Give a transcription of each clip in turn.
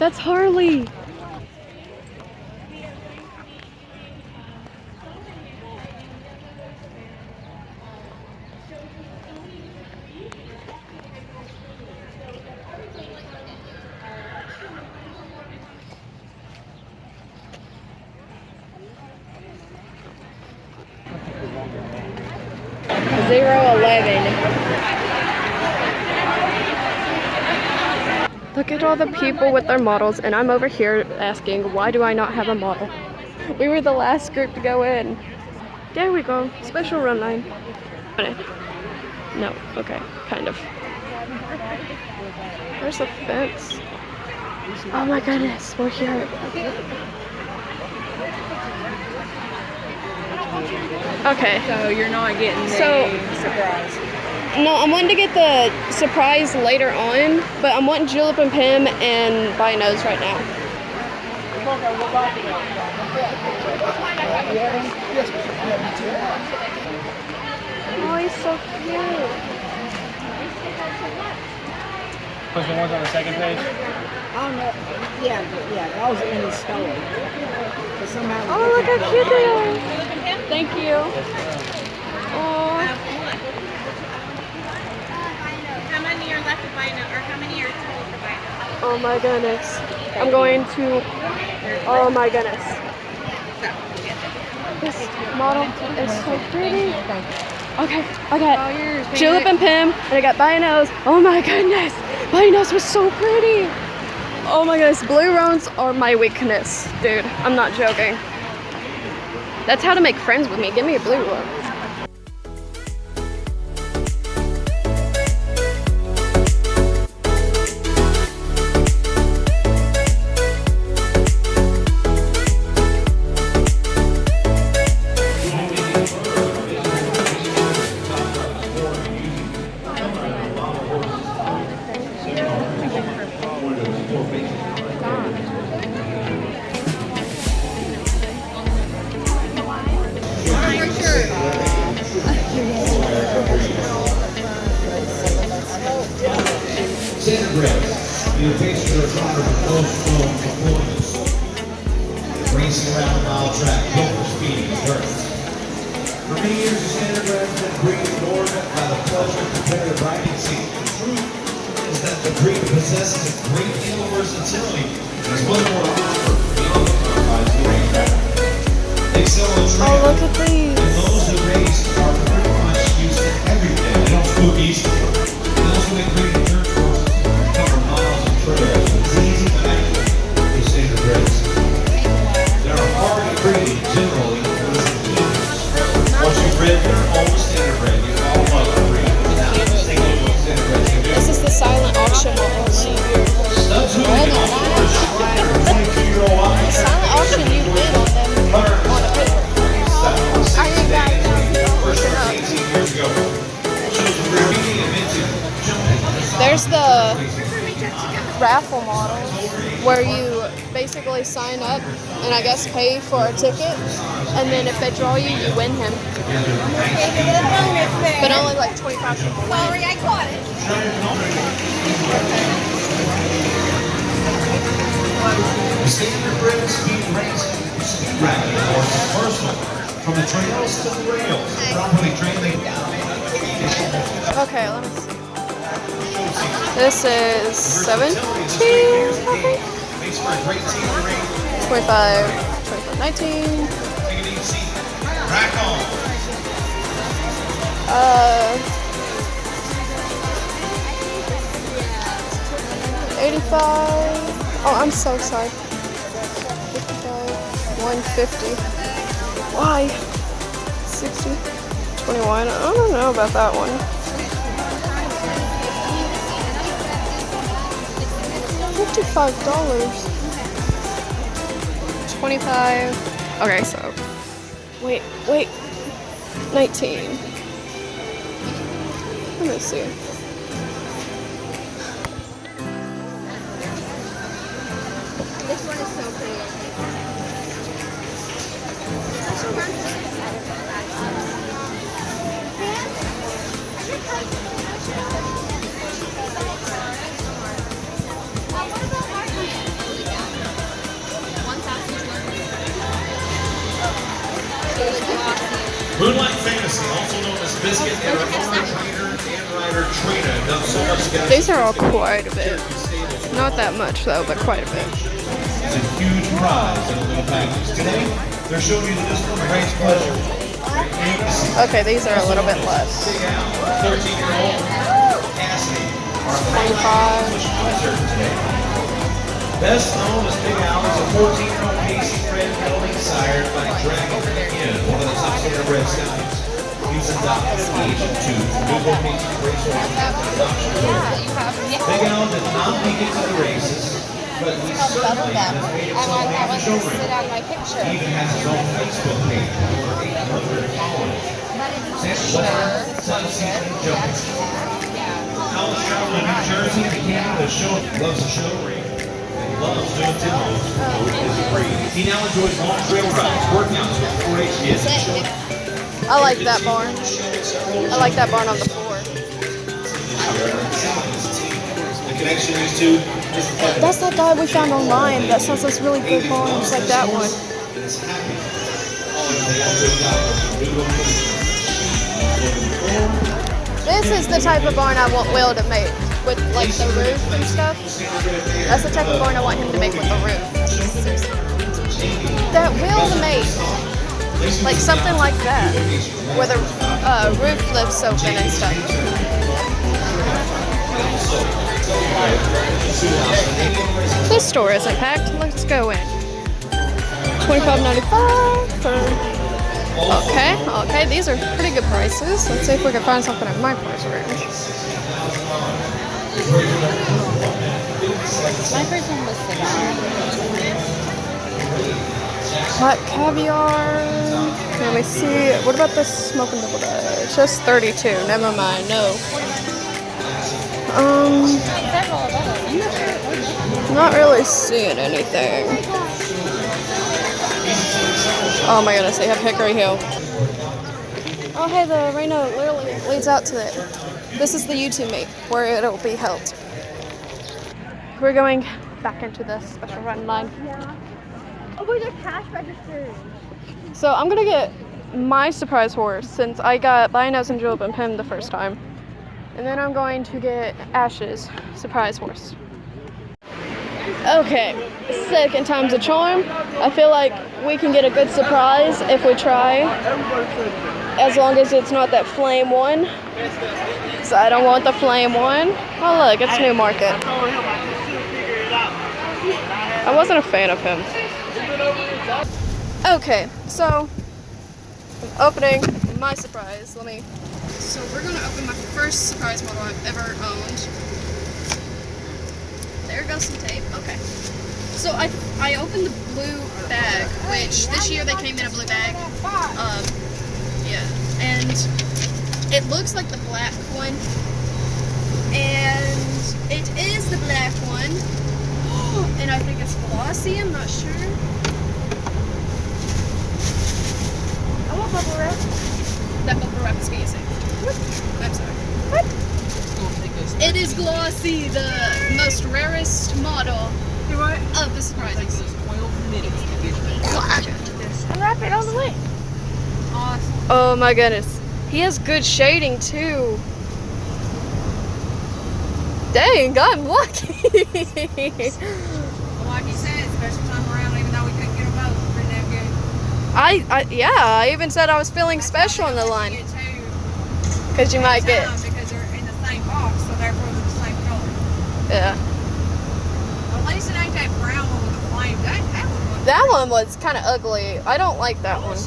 That's Harley. Look at all the people with their models, and I'm over here asking, why do I not have a model? We were the last group to go in. There we go, special run line. No, okay, kind of. There's a fence. Oh my goodness, we're here. Okay. So you're not getting the surprise? No, I'm wanting to get the surprise later on, but I'm wanting Julep and Pim and By Nose right now. Oh, he's so cute. Push the ones on the second page? Oh, no. Yeah, that was in the store. Oh, look how cute they are. Thank you. Oh. How many are left to buy now, or how many are total to buy now? Oh my goodness. I'm going to, oh my goodness. This model is so pretty. Okay, I got Julep and Pim, and I got By Nose. Oh my goodness. By Nose was so pretty. Oh my goodness, blue roans are my weakness, dude. I'm not joking. That's how to make friends with me. Give me a blue roan. Your picture of one of the most known performers. Racing around the mile track, built for speed and endurance. For many years, the standard has been breeding more by the pleasure of competitive riding scene. The truth is that the breed possesses a great deal of versatility and is much more to offer beyond the confines of the racetrack. They excel in training, look at these. and those who race are pretty much used to everything. They don't spook easy. They also make great endurance courses and cover miles of trails. It's easy to accurate with standard race. There are hard to breed generally for this continuous. Once you've ridden your own standard breed, you all love the breed. Now, let's take a look at standard breed can do. This is the silent auction models. Studs who can offer a stride or 22-year-old wild Silent auction, you bid on them on a paper. I think that first started 18 years ago. Shows the graffiti and vintage jumping. there's the raffle model where you basically sign up and I guess pay for a ticket, and then if they draw you, you win him. But only like 25 people win. Sorry, I caught it. The standard bred speed racing, speed racking course is personal. From the trails to the rails, properly trained, they Okay, let me see. This is 17, I think. makes for a great team to race. 25, 19. Take it easy. Rack on. 85. Oh, I'm so sorry. 55, 150. Why? 60, 21. I don't know about that one. 55. 25. Okay, so wait. 19. Let me see. This one is so pretty. Moonlight Fantasy, also known as Biscuit, and our owner, trainer, and rider Trina, done so much together. These are all quite a bit. Not that much though, but quite a bit. It's a huge prize in a little package. Today, they're showing you the discipline of race pleasure. Okay, these are a little bit less. 13-year-old Cassidy, our 25. today. Best known as Big Al is a 14-year-old Casey Red gelding sired by Dragon Inn, one of the top thoroughbred stallions. He's adopted at the age of 2. Newborn Casey racehorse adoption program. Big Al did not make it to the races, but he certainly has made himself name in show ring. He even has his own Facebook page with over 800 followers. Western Sun-season jumping. Al has traveled to New Jersey to Canada to show he loves the show ring. Loves doing demos with his breed. He now enjoys long trail rides, workouts with 4-H kids and children. I like that barn. I like that barn on the floor. The connection is to That's that guy we found online that sells those really good barns like that one. This is the type of barn I want Will to make with like the roof and stuff. That's the type of barn I want him to make with the roof. That Will to make. Like something like that, where the roof lifts open and stuff. This store isn't packed. Let's go in. $25.95 for. Okay, these are pretty good prices. Let's see if we can find something in my price range. My first one was Hot caviar. Let me see. What about this smoking double Dutch? Just 32. Never mind. No. Not really seeing anything. Oh my goodness, they have Hickory Hill. Oh hey, the Reno literally leads out to it. This is the YouTube meet where it'll be held. We're going back into the special run line. Oh, wait, they're cash registers. So I'm gonna get my surprise horse since I got Lioness and Julep and Pim the first time. And then I'm going to get Ash's surprise horse. Okay, second time's a charm. I feel like we can get a good surprise if we try. As long as it's not that flame one. So I don't want the flame one. Oh look, it's Newmarket. I wasn't a fan of him. Okay, so I'm opening my surprise. So we're gonna open my first surprise model I've ever owned. There goes some tape. Okay. So I opened the blue bag, which this year they came in a blue bag. Yeah, and it looks like the black one, and it is the black one. And I think it's glossy. I'm not sure. I want bubble wrap. That bubble wrap is easy. I'm sorry. What? It is glossy, the most rarest model of the surprises. Unwrap it all the way. Awesome. Oh my goodness. He has good shading too. Dang, I'm lucky. Like you said, special time around, even though we couldn't get them both, pretty damn good. I even said I was feeling special in the line. Because you might get. Because they're in the same box, so therefore they're the same color. Yeah. At least it ain't that brown one with the flame. That one was kind of ugly. I don't like that one.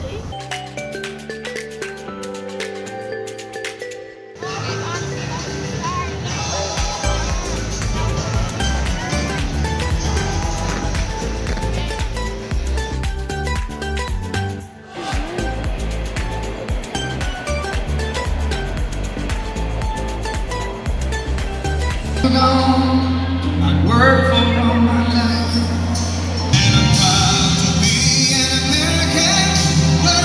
I work for all my life, and I'm proud to be an American. Where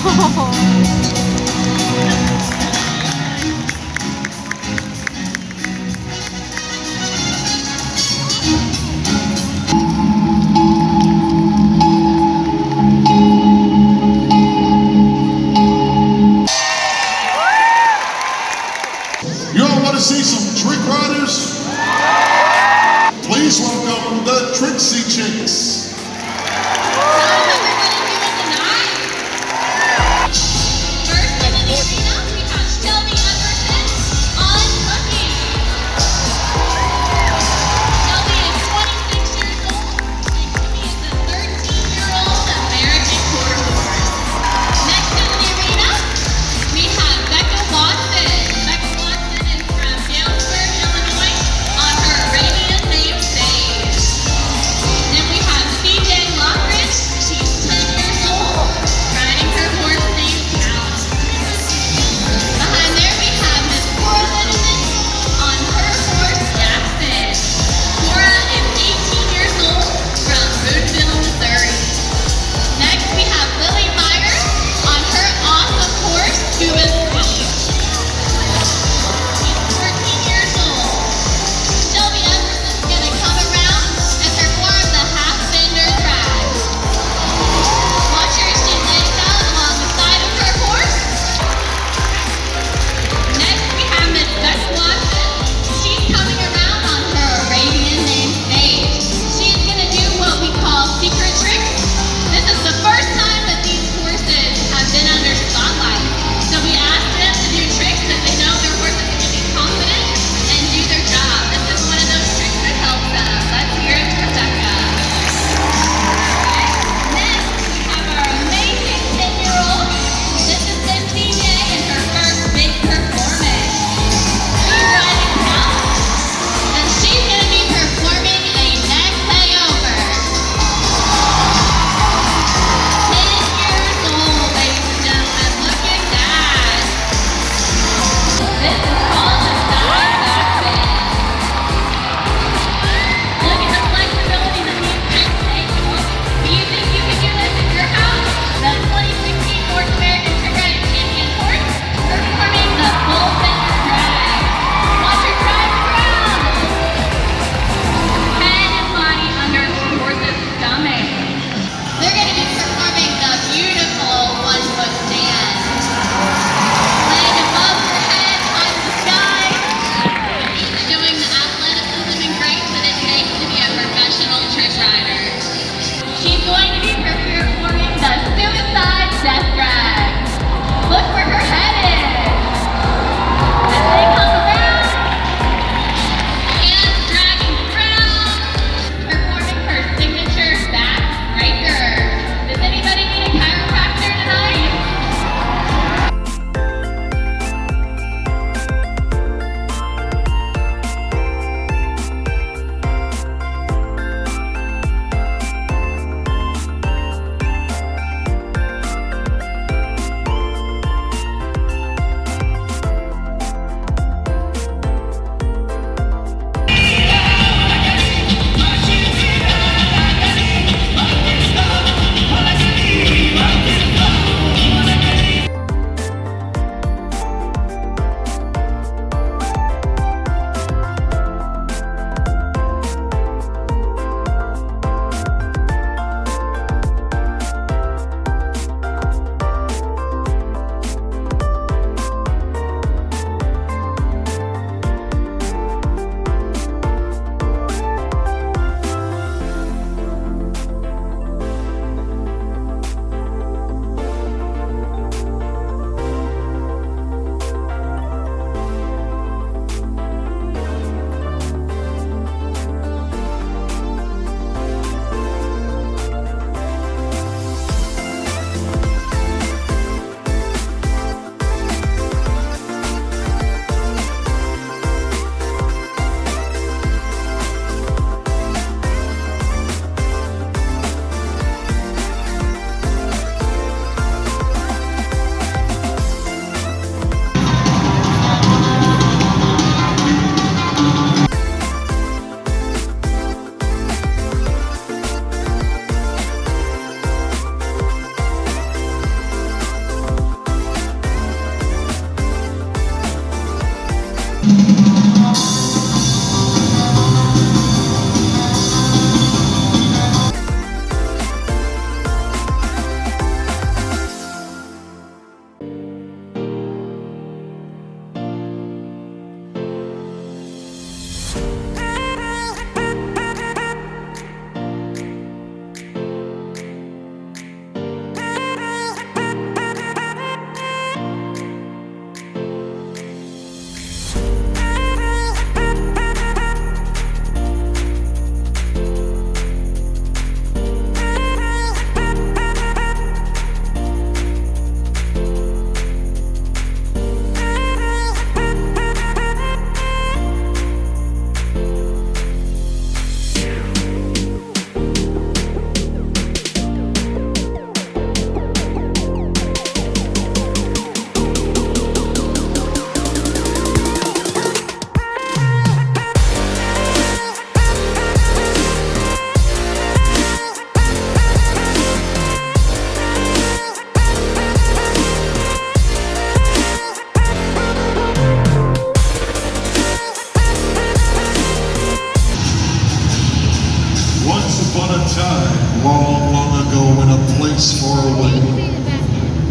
Y'all want to see some trick riders? Please welcome the Trixie Chicks.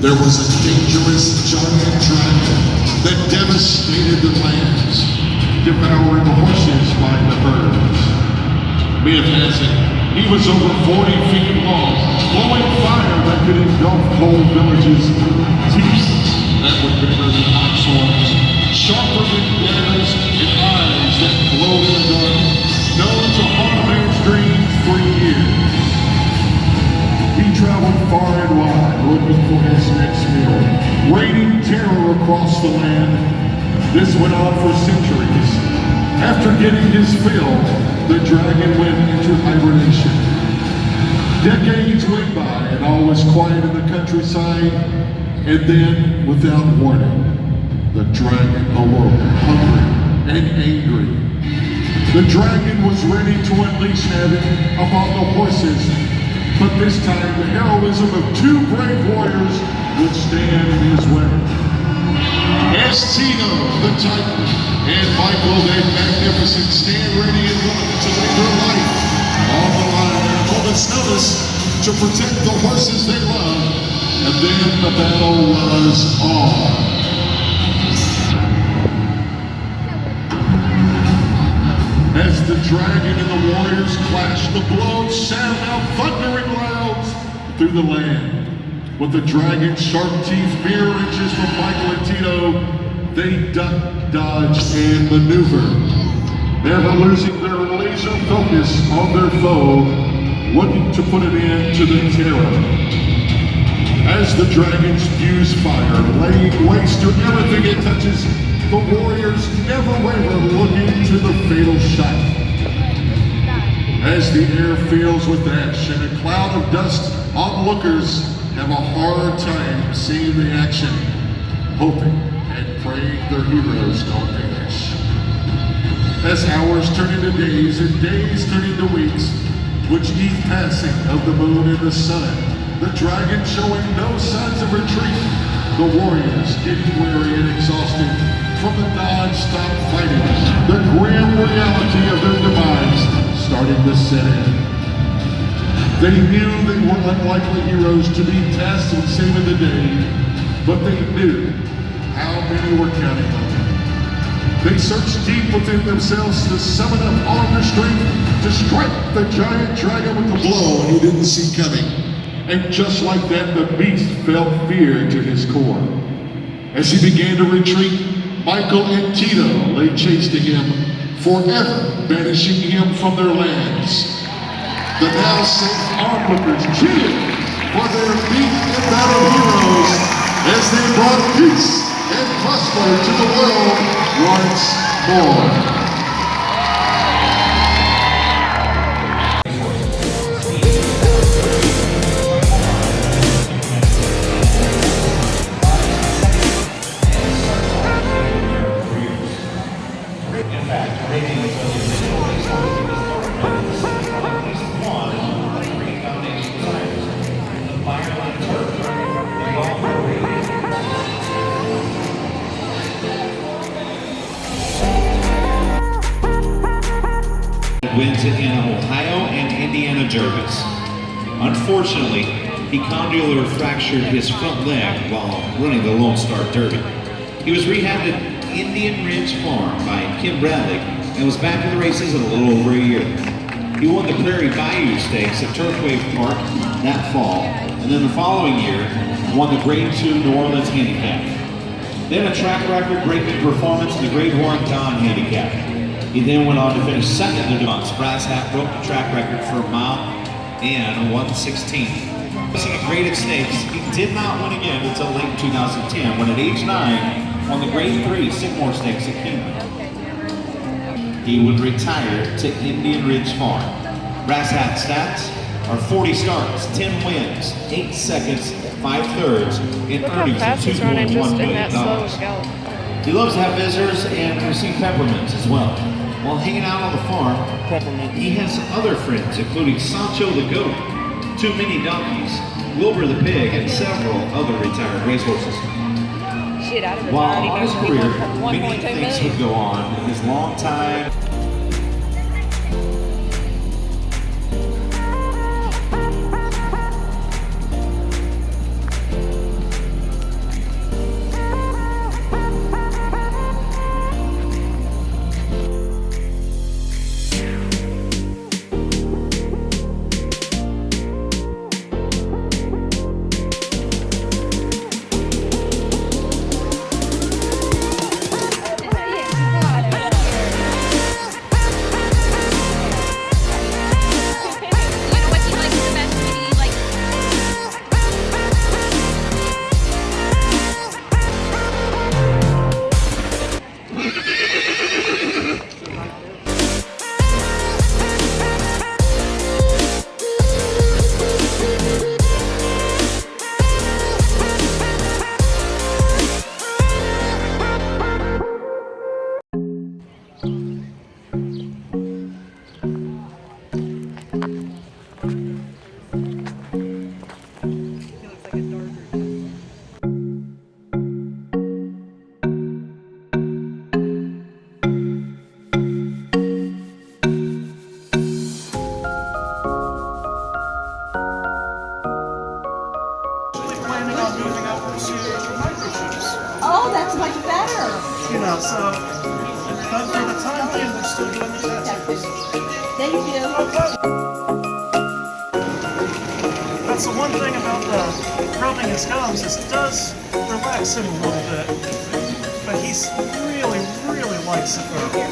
there was a dangerous giant dragon that devastated the lands, devouring horses by the herds. Myth has it, he was over 40 feet long, blowing fire that could engulf whole villages, teeth that would bear the ox horns, sharper than daggers, and eyes that glowed in the dark, known to haunt a man's dreams for years. He traveled far and wide, looking for his next meal, raining terror across the land. This went on for centuries. After getting his fill, the dragon went into hibernation. Decades went by and all was quiet in the countryside, and then, without warning, the dragon awoke, hungry and angry. The dragon was ready to unleash havoc upon the horses, but this time the heroism of two brave warriors would stand in his way. As Tito, the Titan, and Michael, the Magnificent, stand ready and willing to lay their life on the line at a moment's notice to protect the horses they love, and then the battle was on. As the dragon and the warriors clashed, the blows sound out thundering loud through the land. With the dragon's sharp teeth mere inches from Michael and Tito, they duck, dodge, and maneuver, never losing their laser focus on their foe, looking to put an end to the terror. As the dragon spews fire, laying waste to everything it touches, the warriors never waver, looking to the fatal shot. As the air fills with ash and a cloud of dust, onlookers have a hard time seeing the action, hoping and praying their heroes don't perish. As hours turn into days and days turn into weeks, which each passing of the moon and the sun, the dragon showing no signs of retreat, the warriors getting weary and exhausted from the non-stop fighting, the grim reality of their demise started to set in. They knew they were unlikely heroes to be tasked with saving the day, but they knew how many were counting on them. They searched deep within themselves to summon up all their strength to strike the giant dragon with a blow he didn't see coming. And just like that, the beast felt fear to his core. As he began to retreat, Michael and Tito lay chase to him, forever banishing him from their lands. The now safe onlookers cheered for their beaten and battle heroes as they brought peace and prosperity to the world once more. Wins in Ohio and Indiana Derbies. Unfortunately, he condylar fractured his front leg while running the Lone Star Derby. He was rehabbed at Indian Ridge Farm by Kim Bradley and was back in the races in a little over a year. He won the Prairie Bayou Stakes at Turfway Park that fall, and then the following year won the Grade 2 New Orleans Handicap. Then a track record-breaking performance in the Grade 1 Don Handicap. He then went on to finish second in the months. Brass Hat broke the track record for a mile and 1/16. Racing at graded stakes, he did not win again until late 2010 when at age 9 won the Grade 3 Sycamore Stakes at Keeneland. He would retire to Indian Ridge Farm. Brass Hat stats are 40 starts, 10 wins, 8 seconds, 5 thirds, and earnings of $2.1 million. He loves to have visitors and receive peppermints as well. While hanging out on the farm, he has some other friends, including Sancho the Goat, 2 mini donkeys, Wilbur the Pig, and several other retired racehorses. While on his career, many things would go on. His long time better. You know, so, but for the time being, we're still doing the tattoos. Thank you. That's the one thing about the rubbing his gums is it does relax him a little bit. But he's really, really likes it though.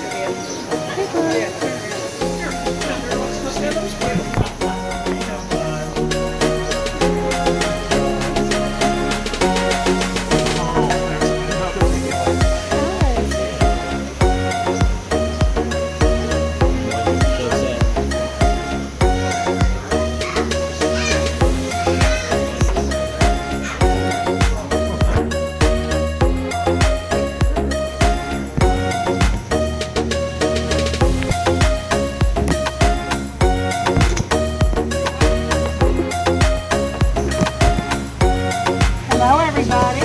Hello, everybody.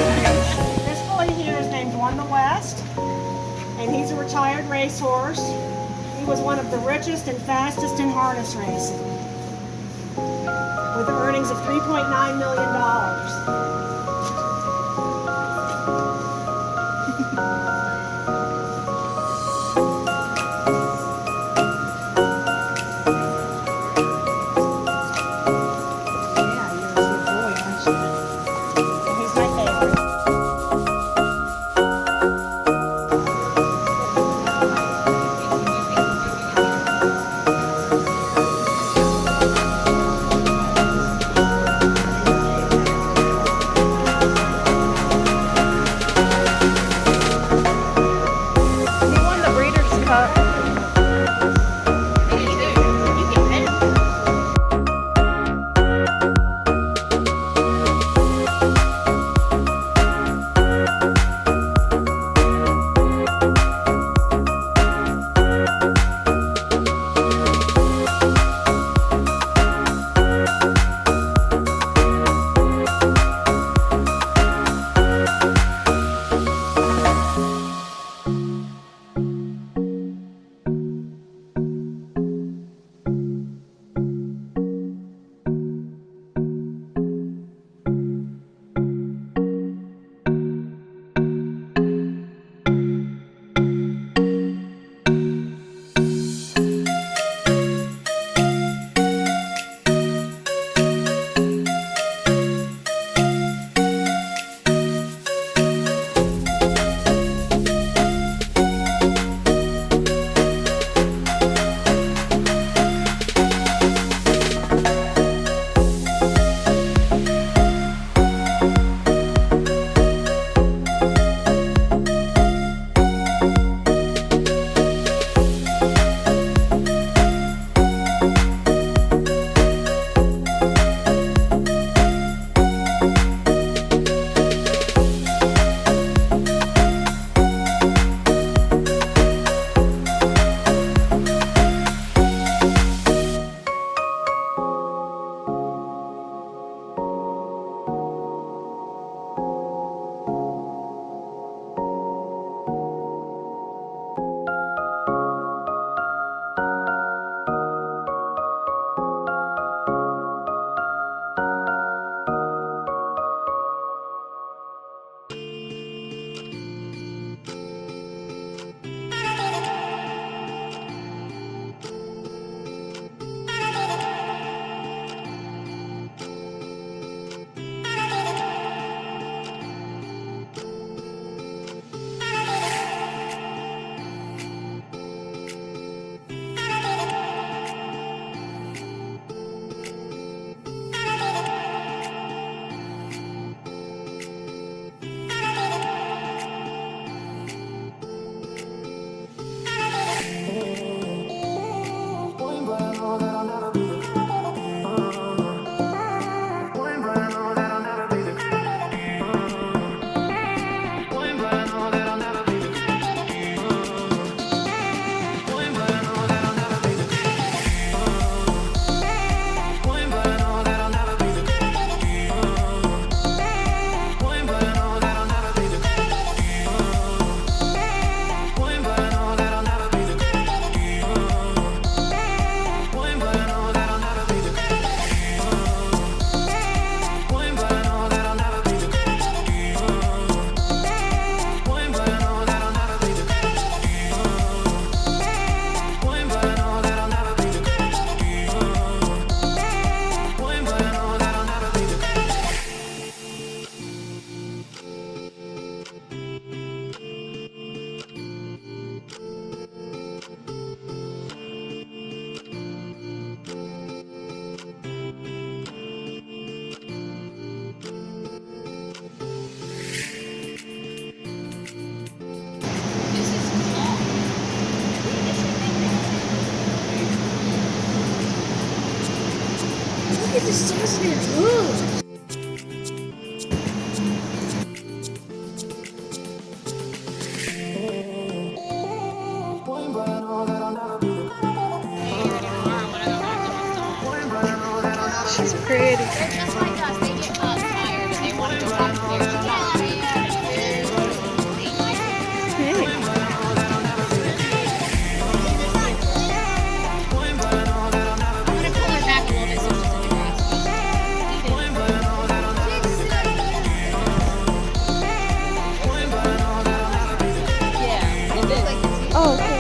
This boy here is named Won the West, and he's a retired racehorse. He was one of the richest and fastest in harness racing, with earnings of $3.9 million. Yeah, you're a good boy, aren't you? He's my favorite. She's pretty. They're just like us. They get tired and they want to go downstairs. Hey. I'm gonna pull her back a little bit so she's in the grass. Oh, okay.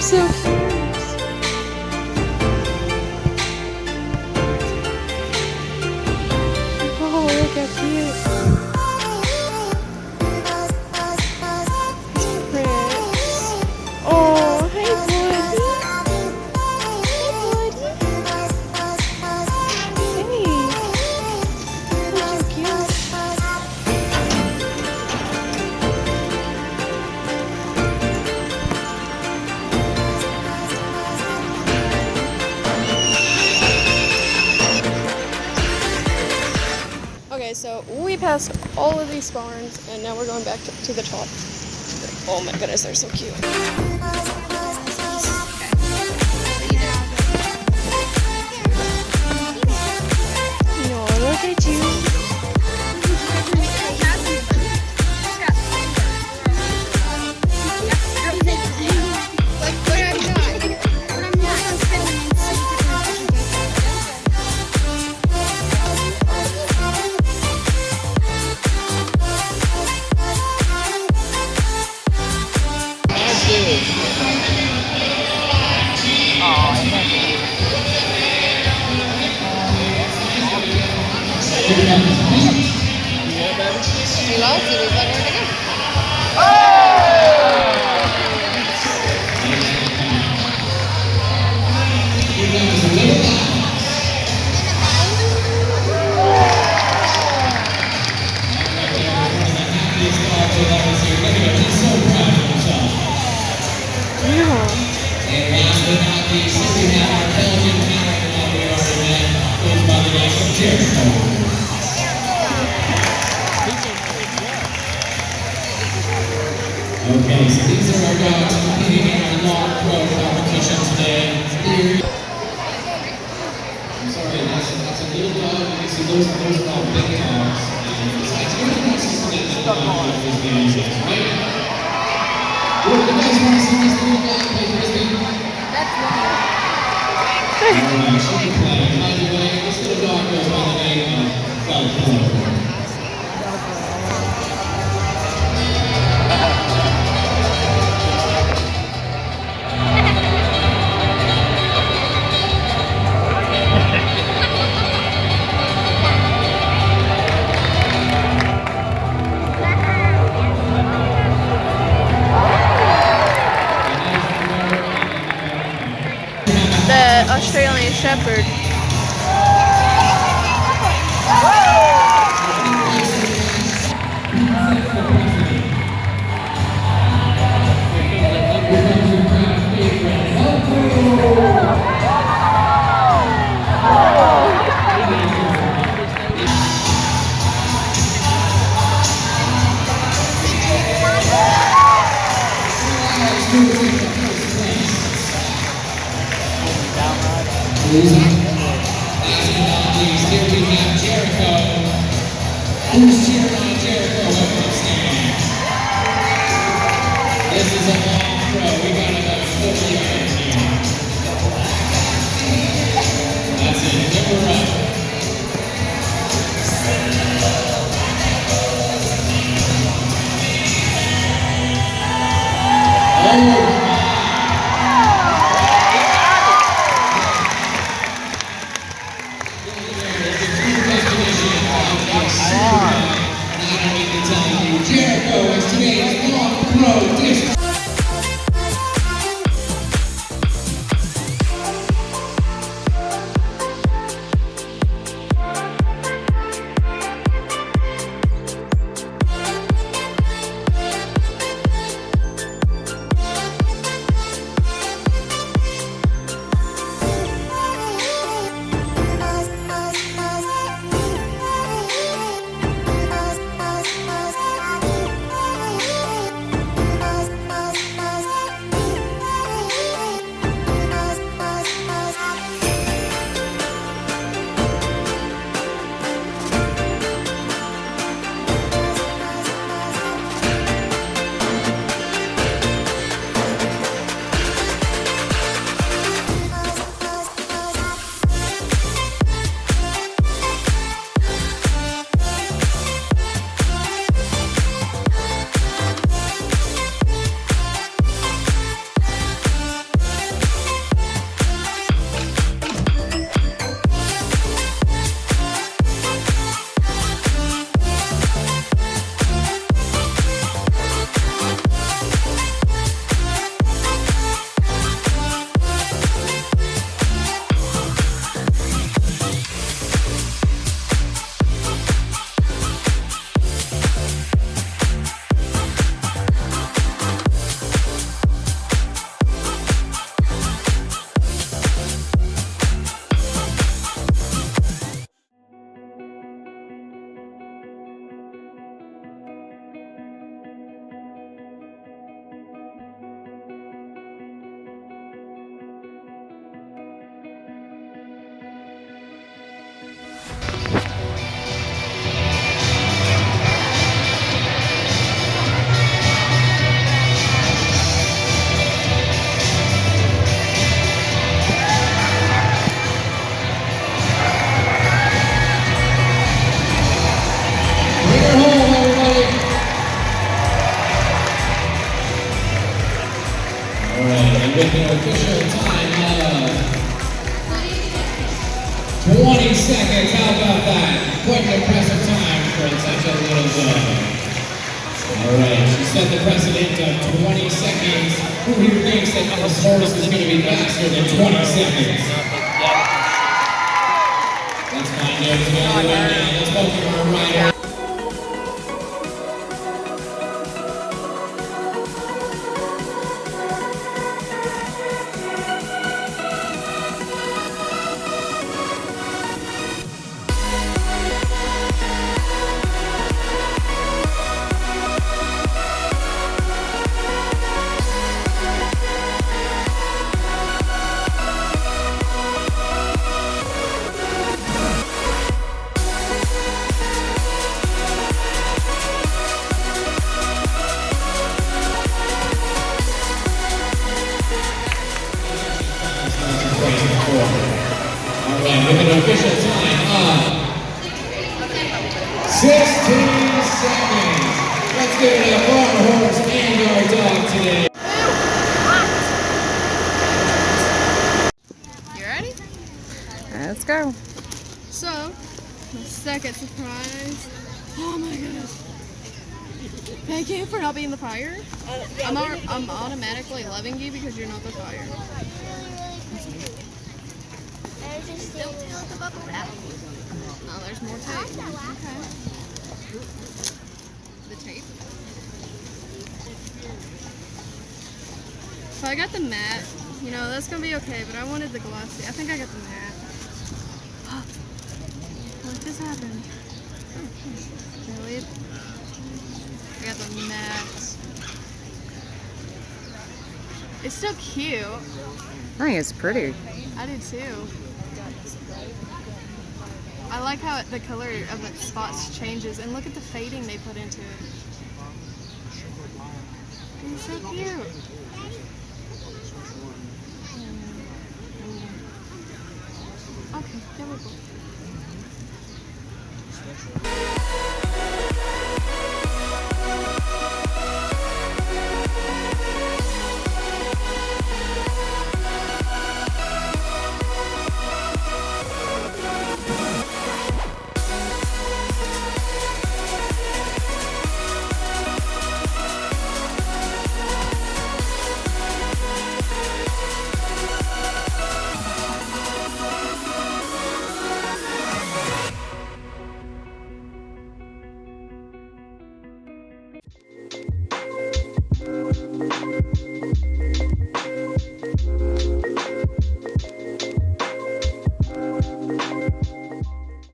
So cute. Oh, look how cute. Prince. Oh, hey, buddy. Hey, buddy. Hey. Look how cute. Okay, so we passed all of these barns, and now we're going back to the top. Oh my goodness, they're so cute. No, look at you. Okay, so these are our dogs competing in our long pro competition today. I'm sorry, that's a little dog. You can see those are all big dogs. And it's really nice to see that dog with these games, right? What do you guys want to see this little dog play frisbee? That's one. Alright, she'll be playing. By the way, this little dog goes by the name of Falcon. The Australian Shepherd. Ladies and please, here we have Jericho. Who's cheering on Jericho up on stage? This is a long throw. We got about 40 yards here. That's it. Give her up. Oh! with an official time of 20 seconds. How about that? Quite an impressive time for such a little zone. All right, she set the precedent of 20 seconds. Who here thinks that this horse is going to be faster than 20 seconds? Let's find out together right now. Let's welcome our rider. Alright, with an official time of 16 seconds. Let's give it up for our horse and our dog today. You ready? Let's go. So, my second surprise. Oh my goodness. Thank you for not being the fire. I'm automatically loving you because you're not the fire. Still the bubble wrap. Oh, there's more tape. Okay. The tape. So I got the mat. You know, that's gonna be okay, but I wanted the glossy. I think I got the mat. What just happened? Really? I got the mat. It's still cute. I think it's pretty. I do too. I like how the color of the spots changes, and look at the fading they put into it. It's so cute. Okay, there we go.